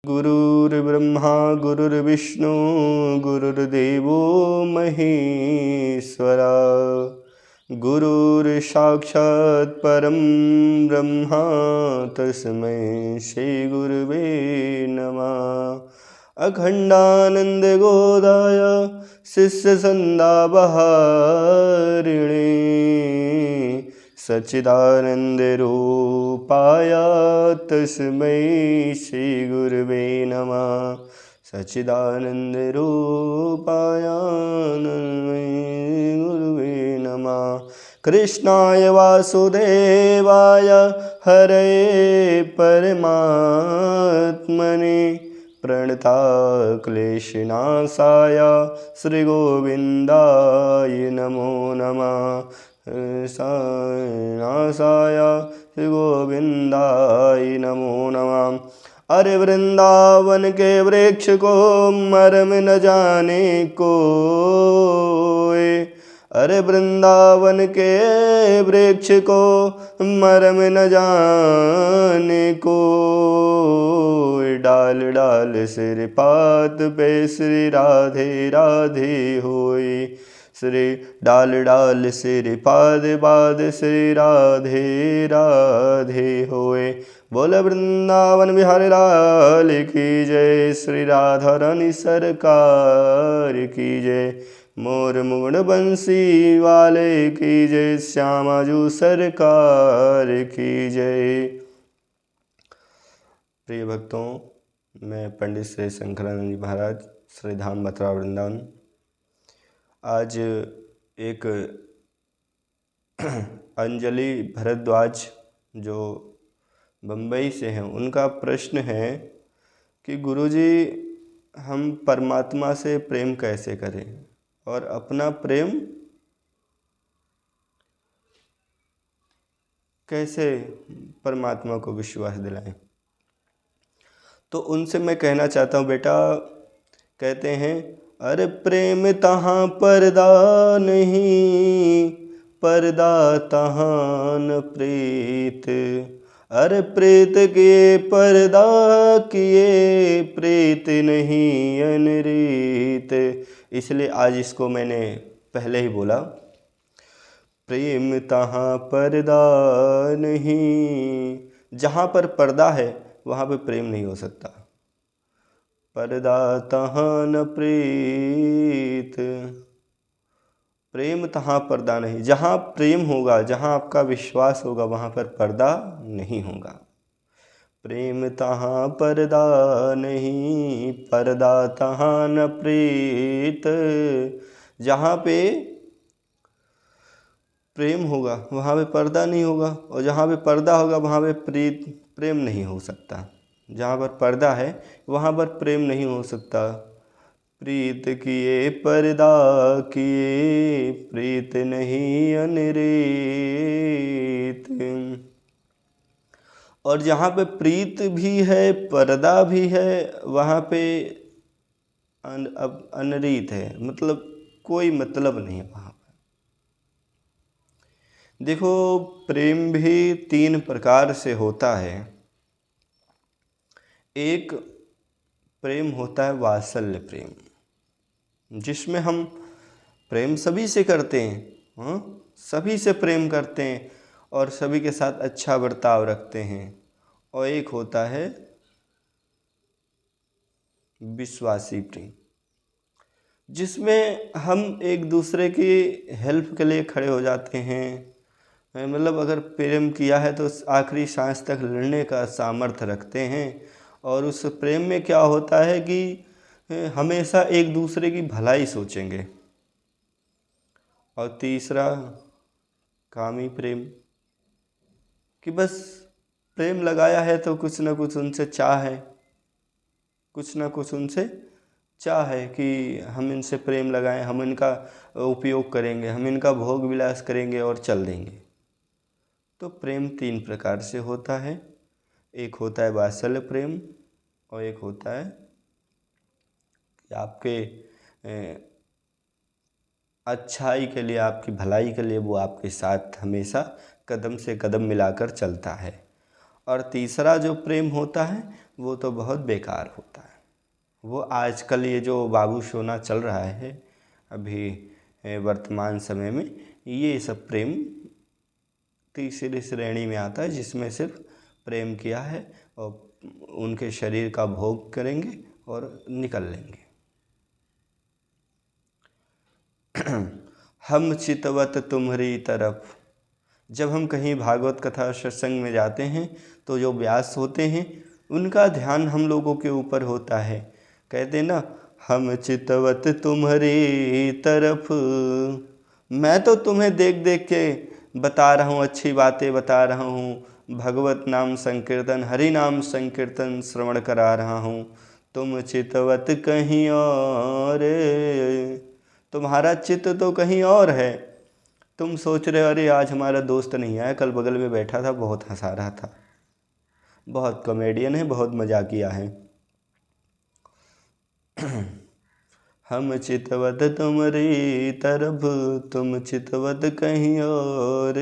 गुरुर्ब्रह्मा गुरुर्विष्णु गुरुर्देवो महेश्वरा गुरुर्साक्षात् परं ब्रह्मा तस्मै श्री गुरुवे नमः। अखंडानंदगोदाय शिष्यसंदाबहारिणे सच्चिदानन्दरूपाय तस्मै श्री गुरुवे नमः। सच्चिदानन्दरूपाय तस्मै गुरुवे नमः। कृष्णाय वासुदेवाय हरये परमात्मने प्रणताक्लेशनाशाय श्रीगोविन्दाय नमो नमः। नाशाय श्री गोविंदाय नमो नमः। अरे वृंदावन के वृक्ष को मर्म न जाने कोई, अरे वृंदावन के वृक्ष को मर्म न जाने कोई। डाल डाल सिर पात पे श्री राधे राधे होई, श्री डाल डाल सिर पाद बाद श्री राधे राधे होए। बोल वृंदावन बिहारी लाल की जय, श्री राधा रानी सरकार की जय। मोर मुकुट बंसी वाले की जय, श्यामाजू सरकार की जय। प्रिय भक्तों, मैं पंडित श्री शंकरानंद जी महाराज, श्री धाम मथुरा वृंदावन, आज एक अंजलि भरद्वाज जो बम्बई से हैं, उनका प्रश्न है कि गुरुजी हम परमात्मा से प्रेम कैसे करें और अपना प्रेम कैसे परमात्मा को विश्वास दिलाएं। तो उनसे मैं कहना चाहता हूँ, बेटा, कहते हैं अरे प्रेम तहाँ पर्दा नहीं, पर्दा तहाँ न प्रीत। अरे प्रीत किए पर्दा किए, प्रीत नहीं अनरीत। इसलिए आज इसको मैंने पहले ही बोला, प्रेम तहाँ पर्दा नहीं। जहाँ पर पर्दा है वहाँ पे प्रेम नहीं हो सकता। पर्दा तहाँ न प्रीत, प्रेम तहाँ पर्दा नहीं। जहाँ प्रेम होगा, जहाँ आपका विश्वास होगा, वहाँ पर पर्दा नहीं होगा। प्रेम तहाँ पर्दा नहीं, पर्दा तहाँ न प्रीत। जहाँ पे प्रेम होगा वहाँ पे पर्दा नहीं होगा, और जहाँ पे पर्दा होगा वहाँ पे प्रेम नहीं हो सकता। जहाँ पर पर्दा है वहाँ पर प्रेम नहीं हो सकता। प्रीत किए पर्दा किए, प्रीत नहीं अनरीत। और जहाँ पे प्रीत भी है पर्दा भी है, वहाँ पे अनरीत है, मतलब कोई मतलब नहीं है वहाँ पर। देखो, प्रेम भी तीन प्रकार से होता है। एक प्रेम होता है वात्सल्य प्रेम, जिसमें हम प्रेम सभी से करते हैं, सभी से प्रेम करते हैं और सभी के साथ अच्छा बर्ताव रखते हैं। और एक होता है विश्वासी प्रेम, जिसमें हम एक दूसरे की हेल्प के लिए खड़े हो जाते हैं। मतलब अगर प्रेम किया है तो आखिरी सांस तक लड़ने का सामर्थ्य रखते हैं। और उस प्रेम में क्या होता है कि हमेशा एक दूसरे की भलाई सोचेंगे। और तीसरा कामी प्रेम, कि बस प्रेम लगाया है तो कुछ ना कुछ उनसे चाह है, कुछ ना कुछ उनसे चाह है कि हम इनसे प्रेम लगाएं, हम इनका उपयोग करेंगे, हम इनका भोग विलास करेंगे और चल देंगे। तो प्रेम तीन प्रकार से होता है। एक होता है वात्सल्य प्रेम, और एक होता है कि आपके अच्छाई के लिए, आपकी भलाई के लिए वो आपके साथ हमेशा कदम से कदम मिलाकर चलता है। और तीसरा जो प्रेम होता है वो तो बहुत बेकार होता है। वो आजकल ये जो बाबू सोना चल रहा है अभी वर्तमान समय में, ये सब प्रेम तीसरी श्रेणी में आता है, जिसमें सिर्फ प्रेम किया है और उनके शरीर का भोग करेंगे और निकल लेंगे। हम चितवत तुम्हारी तरफ। जब हम कहीं भागवत कथा सत्संग में जाते हैं तो जो व्यास होते हैं उनका ध्यान हम लोगों के ऊपर होता है। कहते ना, हम चितवत तुम्हारी तरफ, मैं तो तुम्हें देख देख के बता रहा हूँ, अच्छी बातें बता रहा हूँ, भगवत नाम संकीर्तन, हरि नाम संकीर्तन श्रवण करा रहा हूँ। तुम चितवत कहीं और, तुम्हारा चित्त तो कहीं और है। तुम सोच रहे हो अरे आज हमारा दोस्त नहीं आया, कल बगल में बैठा था, बहुत हंसा रहा था, बहुत कॉमेडियन है, बहुत मजाकिया है। हम चितवत तुम्हारी तरफ, तुम चितवत कहीं और,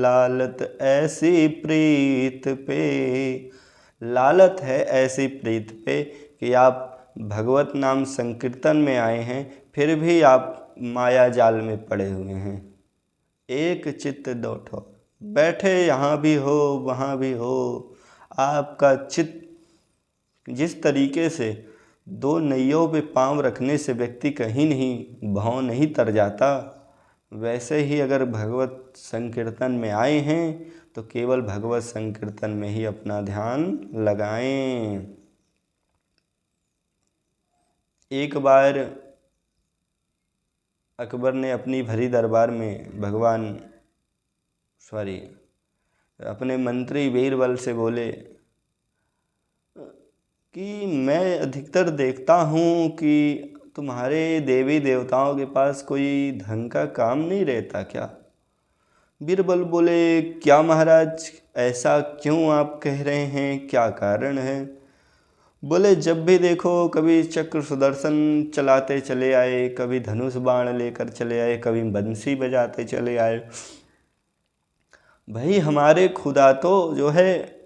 लालत ऐसी प्रीत पे, लालत है ऐसी प्रीत पे कि आप भगवत नाम संकीर्तन में आए हैं फिर भी आप माया जाल में पड़े हुए हैं। एक चित्त दो ठोर, बैठे यहाँ भी हो वहाँ भी हो, आपका चित्त जिस तरीके से दो नैयों पे पांव रखने से व्यक्ति कहीं नहीं भाव नहीं तर जाता, वैसे ही अगर भगवत संकीर्तन में आए हैं तो केवल भगवत संकीर्तन में ही अपना ध्यान लगाएं। एक बार अकबर ने अपनी भरी दरबार में अपने मंत्री बीरबल से बोले कि मैं अधिकतर देखता हूँ कि तुम्हारे देवी देवताओं के पास कोई ढंग का काम नहीं रहता क्या। बीरबल बोले, क्या महाराज, ऐसा क्यों आप कह रहे हैं, क्या कारण है। बोले, जब भी देखो कभी चक्र सुदर्शन चलाते चले आए, कभी धनुष बाण लेकर चले आए, कभी बंसी बजाते चले आए। भाई हमारे खुदा तो जो है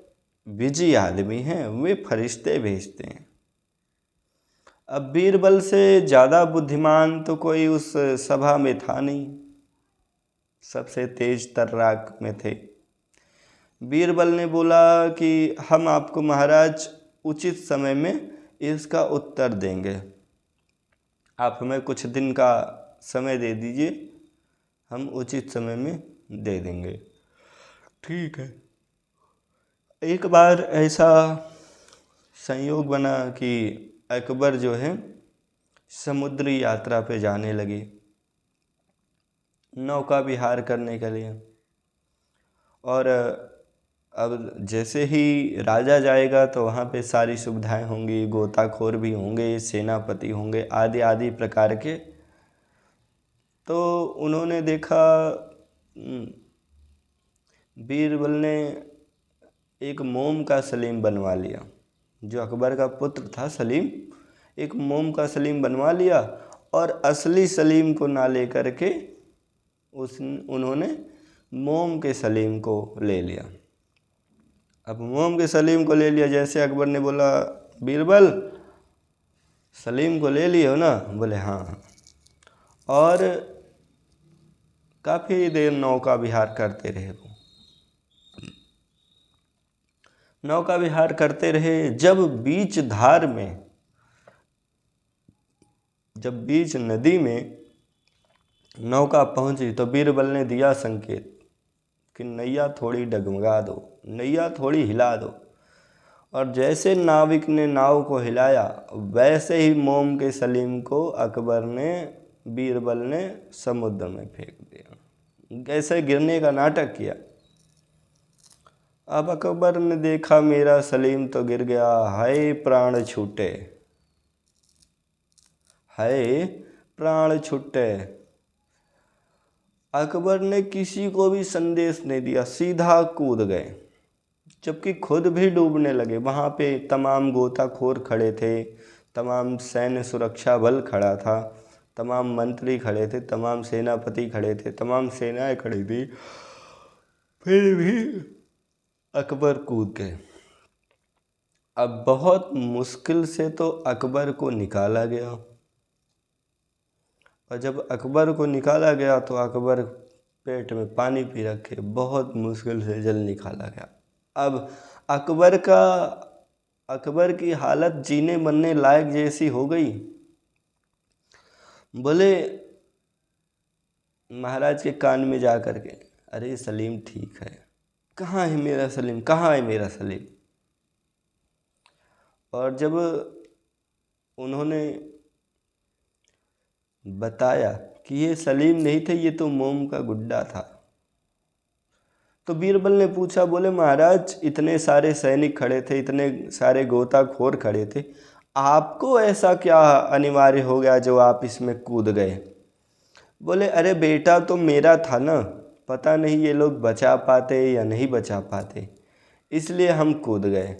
बिजी आदमी हैं, वे फरिश्ते भेजते हैं। अब बीरबल से ज़्यादा बुद्धिमान तो कोई उस सभा में था नहीं, सबसे तेज तर्राक में थे। बीरबल ने बोला कि हम आपको महाराज उचित समय में इसका उत्तर देंगे, आप हमें कुछ दिन का समय दे दीजिए, हम उचित समय में दे देंगे। ठीक है। एक बार ऐसा संयोग बना कि अकबर जो है समुद्री यात्रा पे जाने लगे, नौका विहार करने के लिए। और अब जैसे ही राजा जाएगा तो वहाँ पे सारी सुविधाएं होंगी, गोताखोर भी होंगे, सेनापति होंगे, आदि आदि प्रकार के। तो उन्होंने देखा, बीरबल ने एक मोम का सलीम बनवा लिया। जो अकबर का पुत्र था सलीम, एक मोम का सलीम बनवा लिया और असली सलीम को ना लेकर के उन्होंने मोम के सलीम को ले लिया। अब मोम के सलीम को ले लिया, जैसे अकबर ने बोला, बीरबल सलीम को ले लिए हो ना। बोले हाँ। और काफ़ी देर नौका विहार करते रहे वो, नौका विहार करते रहे। जब बीच नदी में नौका पहुंची तो बीरबल ने दिया संकेत कि नैया थोड़ी डगमगा दो, नैया थोड़ी हिला दो। और जैसे नाविक ने नाव को हिलाया, वैसे ही मोम के सलीम को बीरबल ने समुद्र में फेंक दिया। ऐसे गिरने का नाटक किया। अब अकबर ने देखा मेरा सलीम तो गिर गया, हाय प्राण छूटे, हाय प्राण छूटे। अकबर ने किसी को भी संदेश नहीं दिया, सीधा कूद गए, जबकि खुद भी डूबने लगे। वहाँ पे तमाम गोताखोर खड़े थे, तमाम सैन्य सुरक्षा बल खड़ा था, तमाम मंत्री खड़े थे, तमाम सेनापति खड़े थे, तमाम सेनाएं खड़ी थी। फिर भी अकबर कूद गए। अब बहुत मुश्किल से तो अकबर को निकाला गया, और जब अकबर को निकाला गया तो अकबर पेट में पानी पी रखे बहुत मुश्किल से जल निकाला गया। अब अकबर की हालत जीने मरने लायक जैसी हो गई। बोले महाराज के कान में जा कर के, अरे सलीम ठीक है, कहाँ है मेरा सलीम, कहाँ है मेरा सलीम। और जब उन्होंने बताया कि ये सलीम नहीं थे, ये तो मोम का गुड्डा था, तो बीरबल ने पूछा, बोले महाराज इतने सारे सैनिक खड़े थे, इतने सारे गोताखोर खड़े थे, आपको ऐसा क्या अनिवार्य हो गया जो आप इसमें कूद गए। बोले अरे बेटा तो मेरा था ना, पता नहीं ये लोग बचा पाते या नहीं बचा पाते, इसलिए हम कूद गए।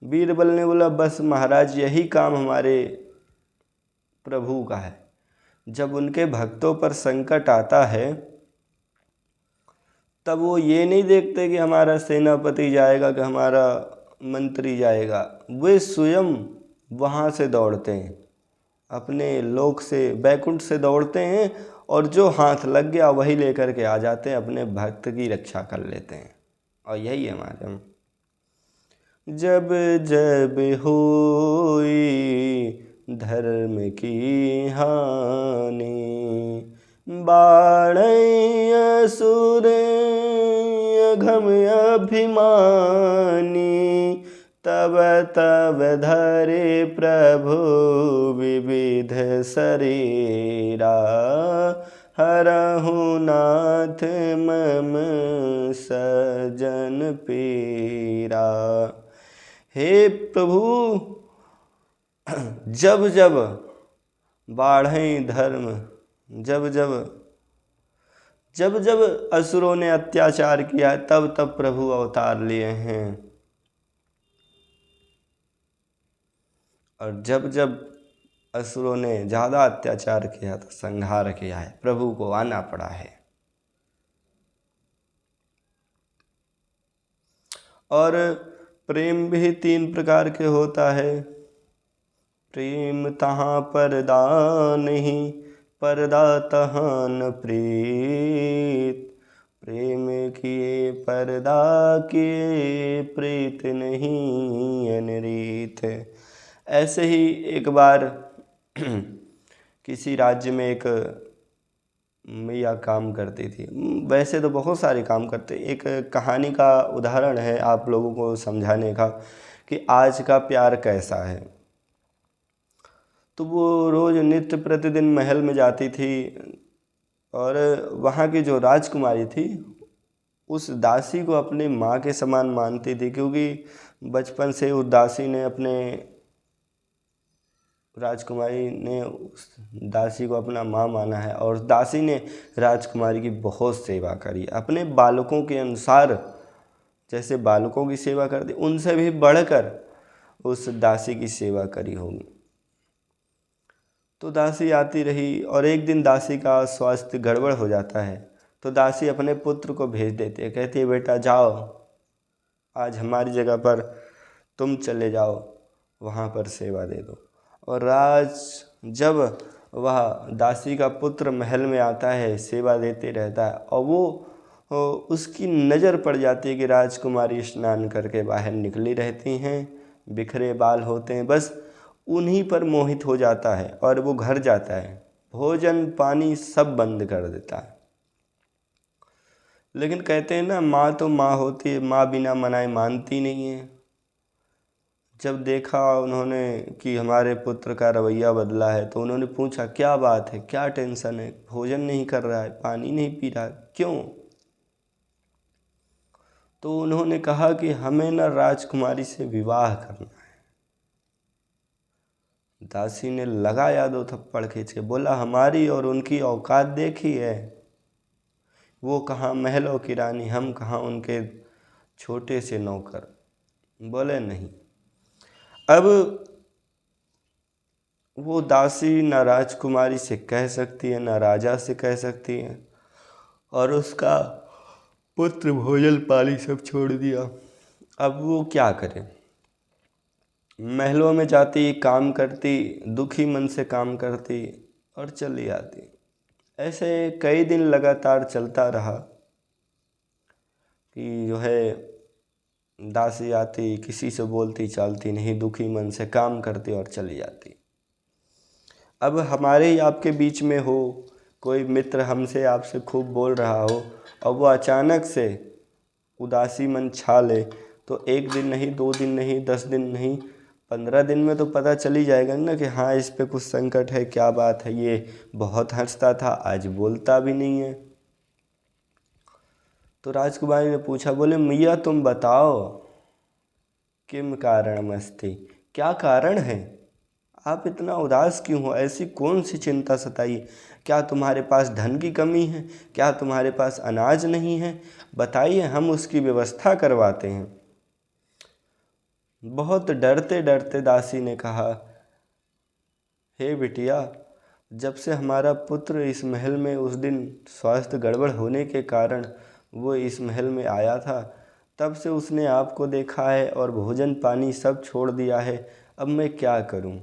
बीरबल ने बोला बस महाराज यही काम हमारे प्रभु का है, जब उनके भक्तों पर संकट आता है तब वो ये नहीं देखते कि हमारा सेनापति जाएगा कि हमारा मंत्री जाएगा, वे स्वयं वहाँ से दौड़ते हैं, अपने लोक से बैकुंठ से दौड़ते हैं, और जो हाथ लग गया वही लेकर के आ जाते हैं, अपने भक्त की रक्षा कर लेते हैं। और यही है हमारे जब जब होई धर्म की हानि, बाण असुर अघम अभिमानी, तब तब धरे प्रभु विविध शरीरा, हरहु नाथ मम सजन पीरा। हे प्रभु, जब जब बाढ़ें धर्म, जब जब असुरों ने अत्याचार किया तब तब प्रभु अवतार लिए हैं, और जब जब असुरों ने ज़्यादा अत्याचार किया तो संहार किया है, प्रभु को आना पड़ा है। और प्रेम भी 3 प्रकार के होता है। प्रेम तहाँ पर्दा नहीं, पर्दा तहाँ न प्रीत, प्रेम किए पर्दा किए, प्रीत नहीं अनरीत। ऐसे ही एक बार किसी राज्य में एक मैया काम करती थी, वैसे तो बहुत सारे काम करते, एक कहानी का उदाहरण है आप लोगों को समझाने का कि आज का प्यार कैसा है। तो वो रोज़ नित्य प्रतिदिन महल में जाती थी, और वहाँ की जो राजकुमारी थी उस दासी को अपने माँ के समान मानती थी, क्योंकि बचपन से उस दासी ने राजकुमारी ने उस दासी को अपना माँ माना है, और उस दासी ने राजकुमारी की बहुत सेवा करी, अपने बालकों के अनुसार जैसे बालकों की सेवा करती उनसे भी बढ़कर उस दासी की सेवा करी होगी। तो दासी आती रही, और एक दिन दासी का स्वास्थ्य गड़बड़ हो जाता है, तो दासी अपने पुत्र को भेज देती है, कहती है बेटा जाओ, आज हमारी जगह पर तुम चले जाओ, वहाँ पर सेवा दे दो। और जब वह दासी का पुत्र महल में आता है, सेवा देते रहता है, और वो उसकी नज़र पड़ जाती है कि राजकुमारी स्नान करके बाहर निकली रहती हैं, बिखरे बाल होते हैं, बस उन्हीं पर मोहित हो जाता है, और वो घर जाता है, भोजन पानी सब बंद कर देता है। लेकिन कहते हैं ना, माँ तो माँ होती है, माँ बिना मनाए मानती नहीं है। जब देखा उन्होंने कि हमारे पुत्र का रवैया बदला है, तो उन्होंने पूछा क्या बात है, क्या टेंशन है, भोजन नहीं कर रहा है, पानी नहीं पी रहा है, क्यों। तो उन्होंने कहा कि हमें न राजकुमारी से विवाह करना है। दासी ने लगाया 2 थप्पड़ खींच के, बोला हमारी और उनकी औकात देखी है, वो कहाँ महलों की रानी, हम कहाँ उनके छोटे से नौकर। बोले नहीं। अब वो दासी न राजकुमारी से कह सकती है, न राजा से कह सकती है, और उसका पुत्र भोजन पानी सब छोड़ दिया। अब वो क्या करे। महलों में जाती, काम करती, दुखी मन से काम करती और चली आती। ऐसे कई दिन लगातार चलता रहा कि जो है दासी आती, किसी से बोलती चालती नहीं, दुखी मन से काम करती और चली जाती। अब हमारे ही आपके बीच में हो, कोई मित्र हमसे आपसे खूब बोल रहा हो और वो अचानक से उदासी मन छा ले, तो 1 दिन नहीं, 2 दिन नहीं, 10 दिन नहीं, 15 दिन में तो पता चली जाएगा ना कि हाँ इस पे कुछ संकट है, क्या बात है। ये बहुत हंसता था, आज बोलता भी नहीं है। तो राजकुमारी ने पूछा, बोले मैया तुम बताओ, किम कारणमस्ति, क्या कारण है, आप इतना उदास क्यों हो, ऐसी कौन सी चिंता सताई, क्या तुम्हारे पास धन की कमी है, क्या तुम्हारे पास अनाज नहीं है, बताइए हम उसकी व्यवस्था करवाते हैं। बहुत डरते डरते दासी ने कहा, हे बिटिया, जब से हमारा पुत्र इस महल में उस दिन स्वास्थ्य गड़बड़ होने के कारण वो इस महल में आया था, तब से उसने आपको देखा है और भोजन पानी सब छोड़ दिया है। अब मैं क्या करूं।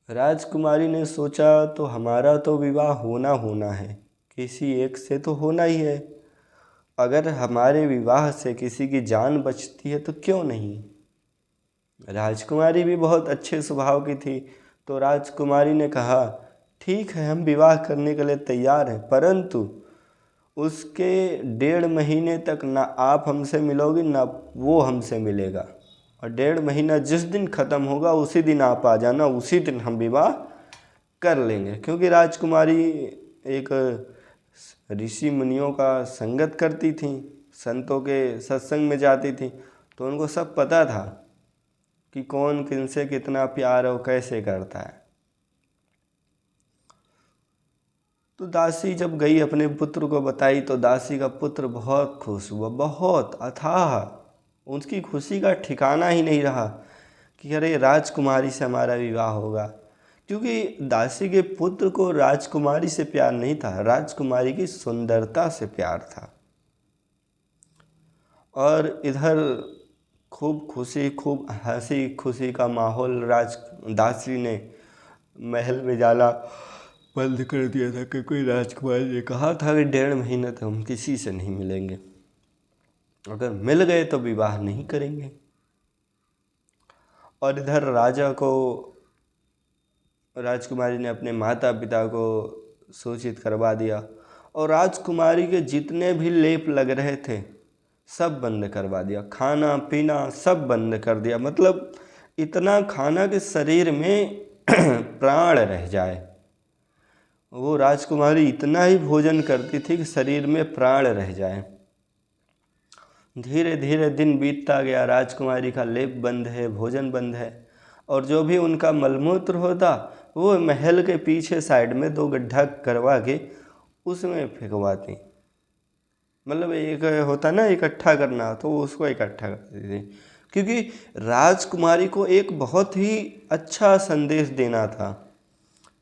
राजकुमारी ने सोचा, तो हमारा तो विवाह होना है, किसी एक से तो होना ही है। अगर हमारे विवाह से किसी की जान बचती है तो क्यों नहीं। राजकुमारी भी बहुत अच्छे स्वभाव की थी, तो राजकुमारी ने कहा, ठीक है हम विवाह करने के लिए तैयार हैं, परंतु उसके 1.5 महीने तक ना आप हमसे मिलोगी ना वो हमसे मिलेगा, और 1.5 महीना जिस दिन ख़त्म होगा उसी दिन आप आ जाना, उसी दिन हम विवाह कर लेंगे। क्योंकि राजकुमारी एक ऋषि मुनियों का संगत करती थी, संतों के सत्संग में जाती थी, तो उनको सब पता था कि कौन किनसे कितना प्यार और कैसे करता है। तो दासी जब गई अपने पुत्र को बताई, तो दासी का पुत्र बहुत खुश हुआ, बहुत अथाह, उसकी खुशी का ठिकाना ही नहीं रहा कि अरे राजकुमारी से हमारा विवाह होगा। क्योंकि दासी के पुत्र को राजकुमारी से प्यार नहीं था, राजकुमारी की सुंदरता से प्यार था। और इधर खूब खुशी, खूब हंसी खुशी का माहौल, दासी ने महल में जाना बंद कर दिया था, क्योंकि राजकुमारी ने कहा था कि 1.5 महीने तक हम किसी से नहीं मिलेंगे, अगर मिल गए तो विवाह नहीं करेंगे। और इधर राजकुमारी ने अपने माता पिता को सूचित करवा दिया, और राजकुमारी के जितने भी लेप लग रहे थे सब बंद करवा दिया, खाना पीना सब बंद कर दिया। मतलब इतना खाना कि शरीर में प्राण रह जाए। वो राजकुमारी इतना ही भोजन करती थी कि शरीर में प्राण रह जाए। धीरे धीरे दिन बीतता गया, राजकुमारी का लेप बंद है, भोजन बंद है, और जो भी उनका मलमूत्र होता वो महल के पीछे साइड में 2 गड्ढा करवा के उसमें फेंकवाती। मतलब एक होता ना इकट्ठा करना, तो उसको इकट्ठा करती थी, क्योंकि राजकुमारी को एक बहुत ही अच्छा संदेश देना था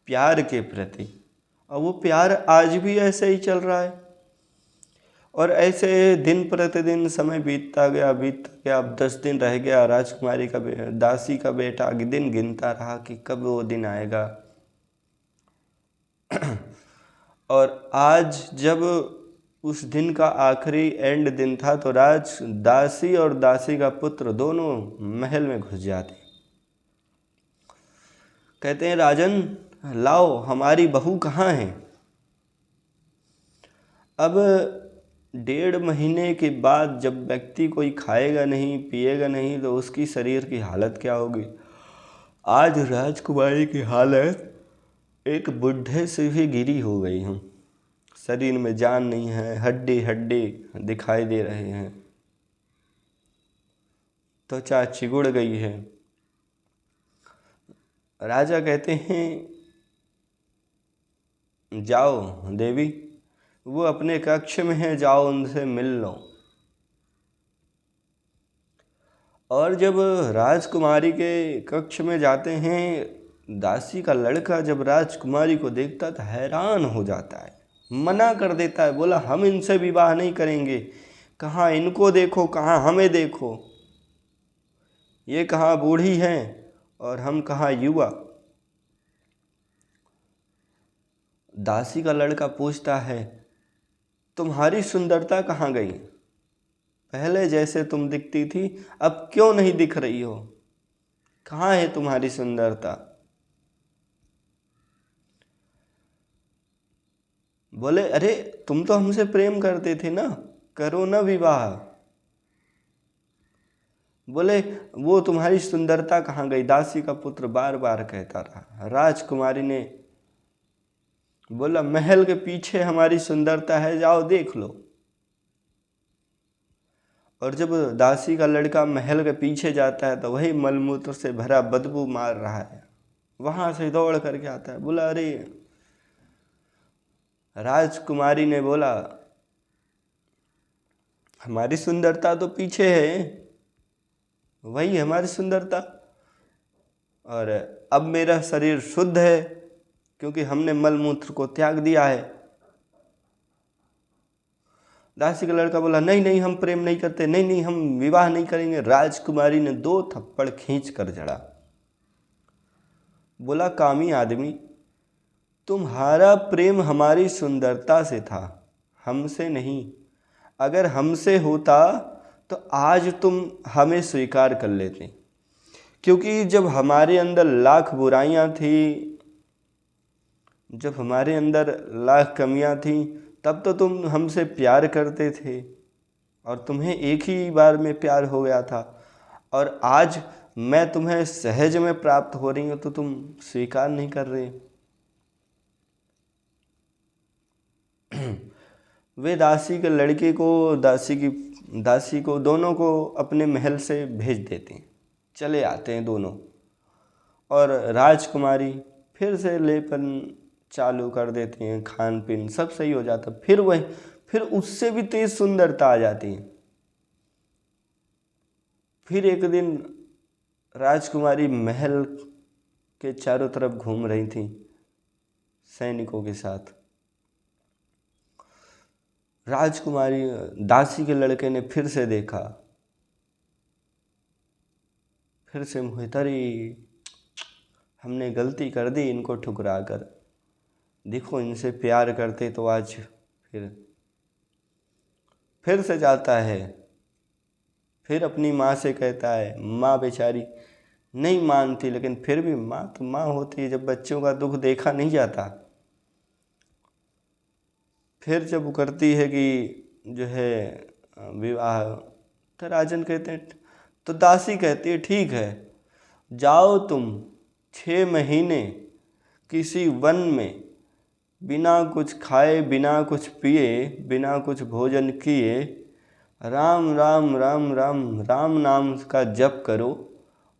प्यार के प्रति, और वो प्यार आज भी ऐसे ही चल रहा है। और ऐसे दिन प्रतिदिन समय बीतता गया। अब 10 दिन रह गया। राजकुमारी का दासी का बेटा दिन गिनता रहा कि कब वो दिन आएगा। और आज जब उस दिन का आखिरी एंड दिन था, तो दासी और दासी का पुत्र दोनों महल में घुस जाते। कहते हैं, राजन लाओ हमारी बहू कहाँ है। अब 1.5 महीने के बाद जब व्यक्ति कोई खाएगा नहीं पिएगा नहीं, तो उसकी शरीर की हालत क्या होगी। आज राजकुमारी की हालत एक बुढ़े से भी गिरी हो गई है। शरीर में जान नहीं है, हड्डी हड्डी दिखाई दे रहे हैं, त्वचा चिगुड़ गई है। राजा कहते हैं, जाओ देवी, वो अपने कक्ष में है, जाओ उनसे मिल लो। और जब राजकुमारी के कक्ष में जाते हैं, दासी का लड़का जब राजकुमारी को देखता तो हैरान हो जाता है। मना कर देता है, बोला हम इनसे विवाह नहीं करेंगे। कहाँ इनको देखो, कहाँ हमें देखो, ये कहाँ बूढ़ी हैं और हम कहाँ युवा। दासी का लड़का पूछता है, तुम्हारी सुंदरता कहाँ गई? पहले जैसे तुम दिखती थी अब क्यों नहीं दिख रही हो? कहाँ है तुम्हारी सुंदरता? बोले, अरे तुम तो हमसे प्रेम करते थे ना, करो ना विवाह। बोले, वो तुम्हारी सुंदरता कहाँ गई? दासी का पुत्र बार बार कहता रहा। राजकुमारी ने बोला, महल के पीछे हमारी सुंदरता है, जाओ देख लो। और जब दासी का लड़का महल के पीछे जाता है तो वही मलमूत्र से भरा बदबू मार रहा है। वहां से दौड़ करके आता है, बोला, अरे। राजकुमारी ने बोला, हमारी सुंदरता तो पीछे है, वही हमारी सुंदरता, और अब मेरा शरीर शुद्ध है क्योंकि हमने मलमूत्र को त्याग दिया है। दासी का लड़का बोला, नहीं नहीं, हम प्रेम नहीं करते, नहीं नहीं, हम विवाह नहीं करेंगे। राजकुमारी ने 2 थप्पड़ खींच कर जड़ा। बोला, कामी आदमी, तुम्हारा प्रेम हमारी सुंदरता से था, हमसे नहीं। अगर हमसे होता तो आज तुम हमें स्वीकार कर लेते, क्योंकि जब हमारे अंदर लाख बुराइयां थी, जब हमारे अंदर लाख कमियां थी, तब तो तुम हमसे प्यार करते थे और तुम्हें एक ही बार में प्यार हो गया था। और आज मैं तुम्हें सहज में प्राप्त हो रही हूँ तो तुम स्वीकार नहीं कर रहे। वे दासी के लड़के को, दासी को, दोनों को अपने महल से भेज देते हैं। चले आते हैं दोनों, और राजकुमारी फिर से लेपन चालू कर देते हैं, खान पीन सब सही हो जाता, फिर उससे भी तेज सुंदरता आ जाती है। फिर एक दिन राजकुमारी महल के चारों तरफ घूम रही थी सैनिकों के साथ। राजकुमारी, दासी के लड़के ने फिर से देखा, फिर से मोहितरी, हमने गलती कर दी इनको ठुकरा कर। देखो, इनसे प्यार करते तो आज फिर से जाता है, फिर अपनी माँ से कहता है। माँ बेचारी नहीं मानती, लेकिन फिर भी माँ तो माँ होती है, जब बच्चों का दुख देखा नहीं जाता। फिर जब वो करती है कि जो है विवाह, तो राजन कहते हैं, तो दासी कहती है, ठीक है, जाओ तुम 6 महीने किसी वन में बिना कुछ खाए, बिना कुछ पिए, बिना कुछ भोजन किए राम राम राम राम राम नाम का जप करो,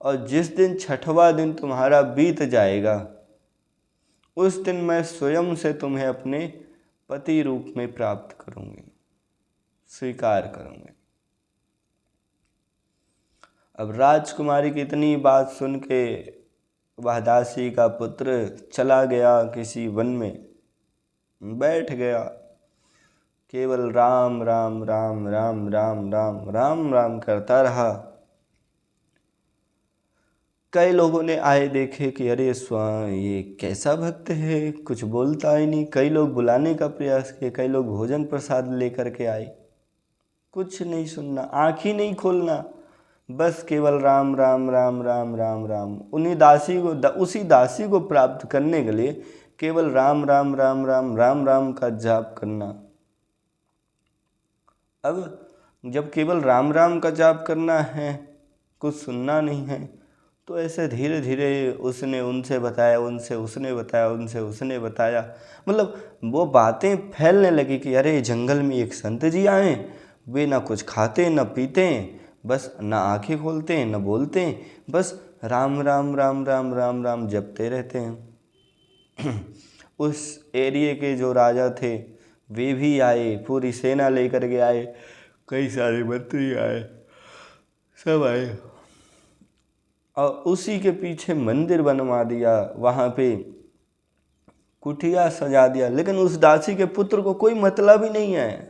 और जिस दिन 6वां दिन तुम्हारा बीत जाएगा उस दिन मैं स्वयं से तुम्हें अपने पति रूप में प्राप्त करूंगी, स्वीकार करूंगी। अब राजकुमारी की इतनी बात सुन के वह दासी का पुत्र चला गया, किसी वन में बैठ गया, केवल राम राम राम राम राम राम राम राम करता रहा। कई लोगों ने आए देखे कि अरे स्वामी, ये कैसा भक्त है, कुछ बोलता ही नहीं। कई लोग बुलाने का प्रयास किए, कई लोग भोजन प्रसाद लेकर के आए, कुछ नहीं सुनना, आँख ही नहीं खोलना, बस केवल राम राम राम राम राम राम। उसी दासी को प्राप्त करने के लिए केवल राम राम राम राम राम राम का जाप करना। अब जब केवल राम राम का जाप करना है, कुछ सुनना नहीं है, तो ऐसे धीरे धीरे उसने उनसे बताया, उनसे उसने बताया, उनसे उसने बताया, मतलब वो बातें फैलने लगी कि अरे जंगल में एक संत जी आए, वे ना कुछ खाते न पीते, बस ना आंखें खोलते हैं न बोलते हैं, बस राम राम राम राम राम राम जपते रहते हैं। उस एरिया के जो राजा थे वे भी आए, पूरी सेना लेकर के आए, कई सारे मंत्री आए, सब आए, और उसी के पीछे मंदिर बनवा दिया। वहाँ पे कुटिया सजा दिया, लेकिन उस दासी के पुत्र को कोई मतलब ही नहीं है।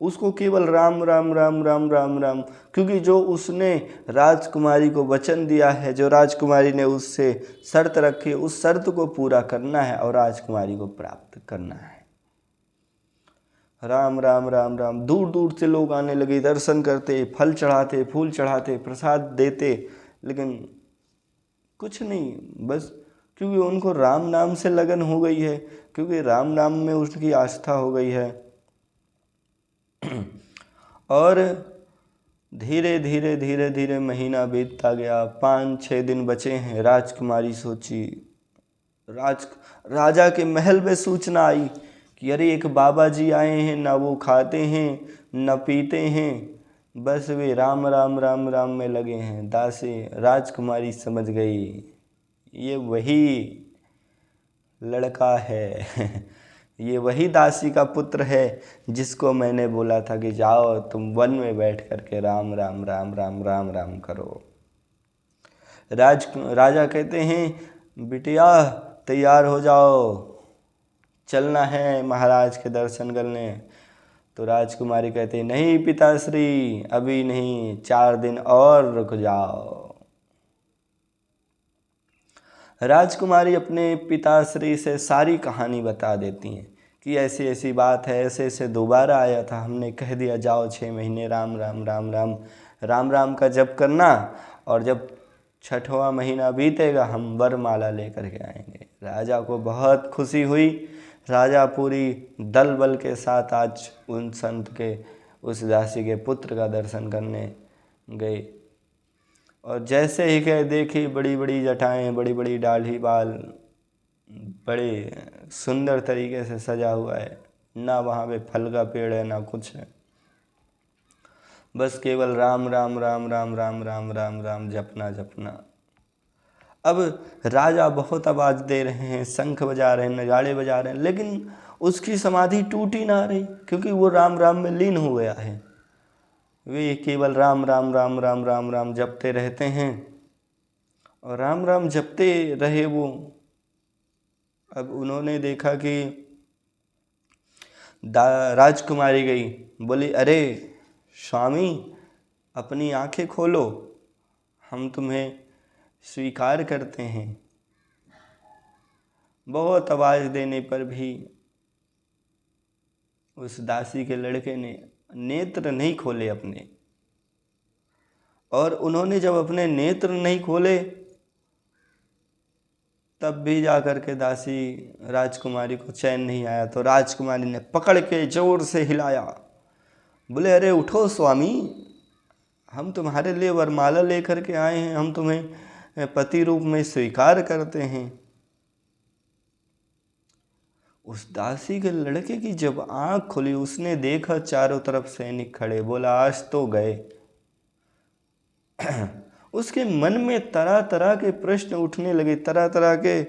उसको केवल राम राम राम राम राम राम, क्योंकि जो उसने राजकुमारी को वचन दिया है, जो राजकुमारी ने उससे शर्त रखी, उस शर्त को पूरा करना है और राजकुमारी को प्राप्त करना है। राम राम राम राम। दूर दूर से लोग आने लगे, दर्शन करते, फल चढ़ाते, फूल चढ़ाते, प्रसाद देते, लेकिन कुछ नहीं, बस क्योंकि उनको राम नाम से लगन हो गई है, क्योंकि राम नाम में उसकी आस्था हो गई है। और धीरे धीरे धीरे धीरे महीना बीतता गया। 5-6 दिन बचे हैं। राजकुमारी सोची, राजा के महल में सूचना आई कि अरे एक बाबा जी आए हैं, ना वो खाते हैं न पीते हैं, बस वे राम राम राम राम में लगे हैं। दासी राजकुमारी समझ गई, ये वही लड़का है ये वही दासी का पुत्र है जिसको मैंने बोला था कि जाओ तुम वन में बैठ करके राम राम राम राम राम राम करो। राजा कहते हैं, बिटिया तैयार हो जाओ, चलना है महाराज के दर्शन करने। तो राजकुमारी कहते, नहीं पिताश्री, अभी नहीं, 4 दिन और रुक जाओ। राजकुमारी अपने पिताश्री से सारी कहानी बता देती हैं कि ऐसी ऐसी बात है, ऐसे ऐसे दोबारा आया था, हमने कह दिया जाओ 6 महीने राम राम राम राम राम राम का जप करना, और जब 6वां महीना बीतेगा हम वरमाला लेकर के आएंगे। राजा को बहुत खुशी हुई। राजा पूरी दल बल के साथ आज उन संत के, उस दासी के पुत्र का दर्शन करने गए। और जैसे ही गए, देखी बड़ी बड़ी जटाएं, बड़ी बड़ी दाढ़ी, बाल बड़े सुंदर तरीके से सजा हुआ है। ना वहाँ पे फल का पेड़ है ना कुछ है, बस केवल राम राम राम राम राम राम राम राम जपना जपना। अब राजा बहुत आवाज़ दे रहे हैं, शंख बजा रहे हैं, नगाड़े बजा रहे हैं, लेकिन उसकी समाधि टूटी ना रही, क्योंकि वो राम राम में लीन हो गया है। वे केवल राम राम राम राम राम राम जपते रहते हैं, और राम राम जपते रहे वो। अब उन्होंने देखा कि राजकुमारी गई, बोली, अरे स्वामी अपनी आंखें खोलो, हम तुम्हें स्वीकार करते हैं। बहुत आवाज़ देने पर भी उस दासी के लड़के ने नेत्र नहीं खोले अपने, और उन्होंने जब अपने नेत्र नहीं खोले तब भी जा कर के दासी राजकुमारी को चैन नहीं आया। तो राजकुमारी ने पकड़ के जोर से हिलाया, बोले, अरे उठो स्वामी, हम तुम्हारे लिए वरमाला लेकर के आए हैं, हम तुम्हें पति रूप में स्वीकार करते हैं। उस दासी के लड़के की जब आंख खुली, उसने देखा चारों तरफ सैनिक खड़े, बोला आज तो गए। उसके मन में तरह तरह के प्रश्न उठने लगे, तरह तरह के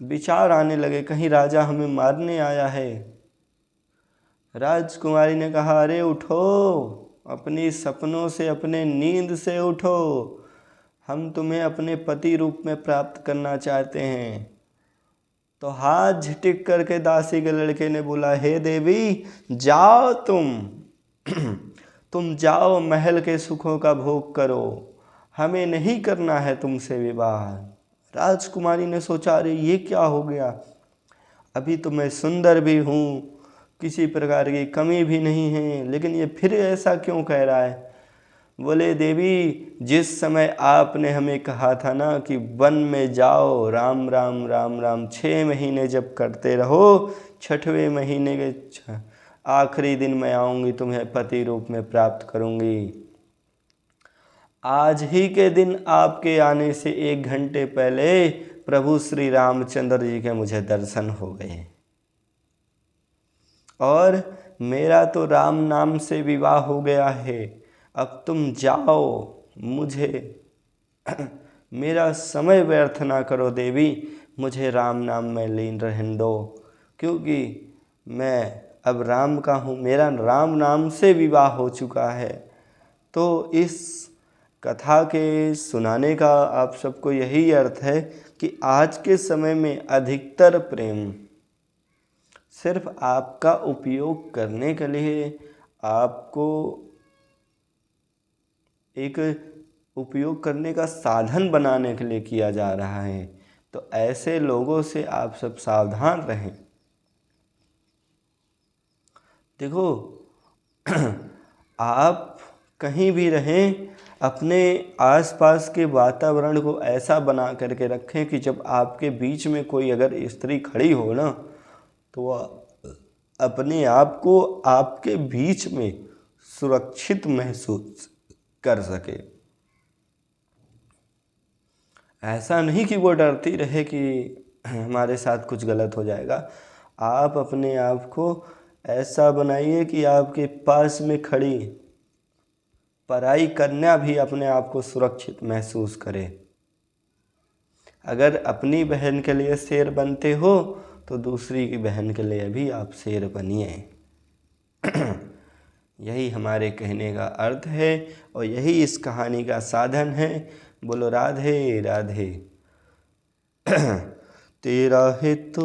विचार आने लगे, कहीं राजा हमें मारने आया है। राजकुमारी ने कहा, अरे उठो, अपनी सपनों से, अपने नींद से उठो, हम तुम्हें अपने पति रूप में प्राप्त करना चाहते हैं। तो हाथ झटिक करके दासी के लड़के ने बोला, हे देवी, जाओ तुम जाओ, महल के सुखों का भोग करो, हमें नहीं करना है तुमसे विवाह। राजकुमारी ने सोचा, अरे ये क्या हो गया, अभी तो मैं सुंदर भी हूँ, किसी प्रकार की कमी भी नहीं है, लेकिन ये फिर ऐसा क्यों कह रहा है। बोले, देवी, जिस समय आपने हमें कहा था ना कि वन में जाओ, राम राम राम राम 6 महीने जब करते रहो, 6वें महीने के आखिरी दिन मैं आऊँगी, तुम्हें पति रूप में प्राप्त करूँगी। आज ही के दिन आपके आने से 1 घंटे पहले प्रभु श्री रामचंद्र जी के मुझे दर्शन हो गए, और मेरा तो राम नाम से विवाह हो गया है। अब तुम जाओ, मुझे मेरा समय व्यर्थ ना करो देवी, मुझे राम नाम में लीन रहने दो, क्योंकि मैं अब राम का हूँ, मेरा राम नाम से विवाह हो चुका है। तो इस कथा के सुनाने का आप सबको यही अर्थ है कि आज के समय में अधिकतर प्रेम सिर्फ आपका उपयोग करने के लिए, आपको एक उपयोग करने का साधन बनाने के लिए किया जा रहा है। तो ऐसे लोगों से आप सब सावधान रहें। देखो, आप कहीं भी रहें, अपने आसपास के वातावरण को ऐसा बना करके रखें कि जब आपके बीच में कोई अगर स्त्री खड़ी हो ना, तो वह अपने आप को आपके बीच में सुरक्षित महसूस कर सके। ऐसा नहीं कि वो डरती रहे कि हमारे साथ कुछ गलत हो जाएगा। आप अपने आप को ऐसा बनाइए कि आपके पास में खड़ी पराई कन्या भी अपने आप को सुरक्षित महसूस करे। अगर अपनी बहन के लिए शेर बनते हो तो दूसरी की बहन के लिए भी आप शेर बनिए। यही हमारे कहने का अर्थ है और यही इस कहानी का साधन है। बोलो राधे राधे। तेरा है तो